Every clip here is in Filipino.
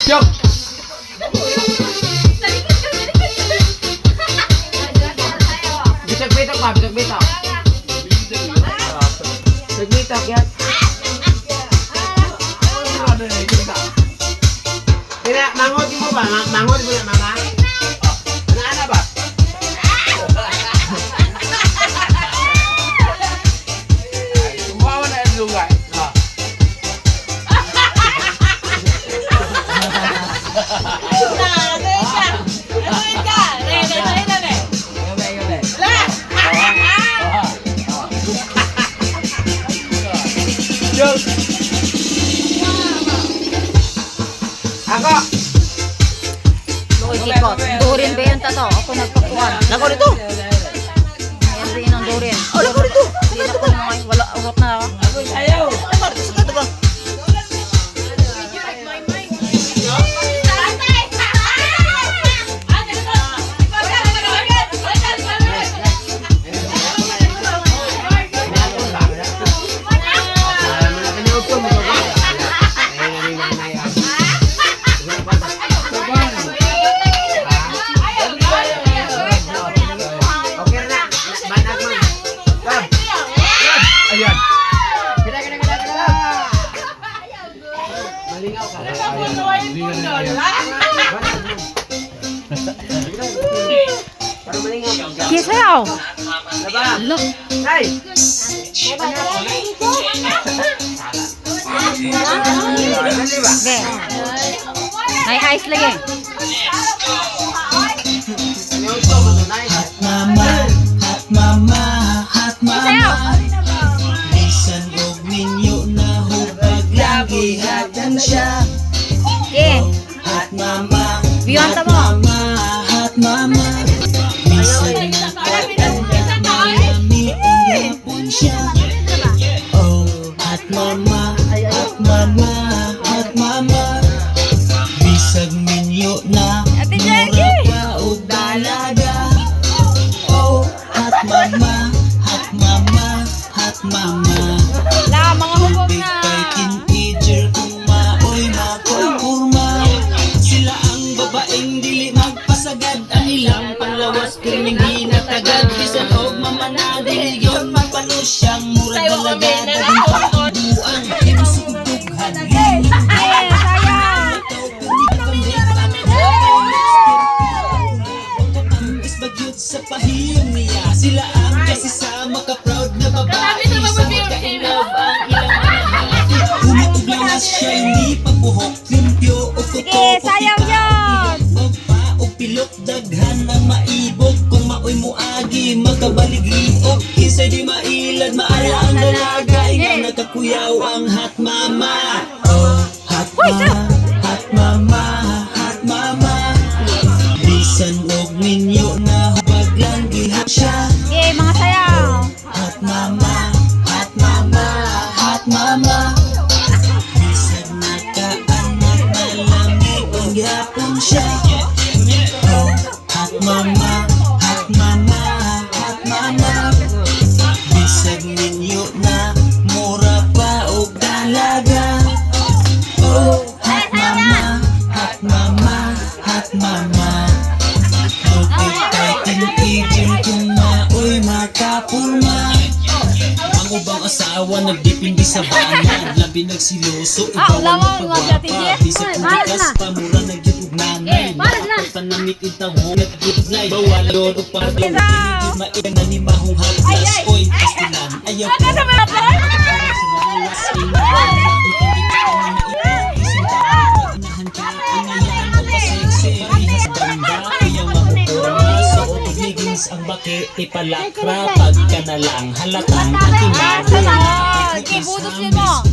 Joke! Bitak-bitak pa, bitak-bitak. Bitak-bitak yan. Tidak, mangot mo ba? Mangot mo na mga? Ano ba? Kumawa na yung lugay. Ako! Ikot. Durin ba yan tato? Ako nagpakuhan. Nako dito! Ayan rin ang durin. Oh, nako dito! Hindi na ko naman. Wala, urot na ako. Ayaw! Nako dito sa ba? Ayan. Malingaw ka. Para malingaw ka. Kaya sayaw. Laba. Look. Hey! Dali ba? Okay. May ice lagi. Niuto mo na nice. Mama, hot mama, hot Sayaw. mama. Bisan og ninyo na hubag lagi hatan siya. Okay. Hot mama, Biyonta hot mo. mama, hot mama. Bisan nakatanda marami ang yapon siya. Oh, hot mama, hot mama, hot mama. Bisag ninyo na Ate mura Jackie. pa og dalaga. Oh, hot mama, hot mama, hot mama. La, mga hubog Big na. kay teenager kung maoy makulkurma. Sila ang babaeng dili magpasagad. Ang ilang panglawas piling hinatagad. Bisan og mamanadil yon mapano siyang mura dalaga. Daging pangbuang imusugdughan. Eh, sayaw. Isbagyot sa pahiyong niya. Sila ang kasi sa maka-proud na babae. Sa magka-inlove ang ilang mahati. Humutog lawas siya hindi pagbuhok. Limpyo o kuto. Sige, sayaw yun. Og pa o pilok daghan ang maibog. Kung maoy mo agi magkabaligriog. Isay di mailad maala ang dalaga. Ikaw nagkakuyaw ang hot mama. Oh, hot mama, hot mama, hot mama. Bisan og ninyo na hubag lang gihat siya. Okay, mga sayaw. Hot mama, hot mama, hot mama. Bisan nakaanak na lamig ang yapon siya. Oh, hot mama, hot mama, hot mama. Bisag ninyo na mura pa og dalaga. Oh, hot mama, hot mama, hot mama. Lupit kay teenager kung maoy makapulma. Ang ubang asawa nagdipindi sa banad. Labi nagsiloso, ikaw ang lawan, mga nagpagwapa. jati, Bisag kung malas dikas na. pa mura nagyutog nanay. Panamit itang ho, nagkitlay. Bawal yun o pagod. Pinigid maing na ni mahong haplas. Oy, pastilan, ayaw ko. Ang bakit ipalakra pagka na lang halatang ating Salamat. Ibutos yun mo.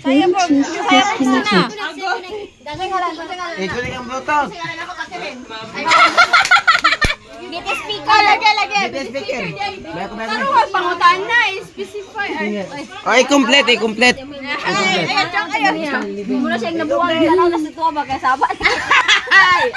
Sayaw po. Sayaw po sana. Ikaw lang ang Bluetooth. Get speaker. Lagi. Best speaker. Bago. Pangutan na. Specify. Ay, complete, complete. Ay, muna siyang nabuwang. Dalaw na sa tuwa ba kaya sabat. Ay,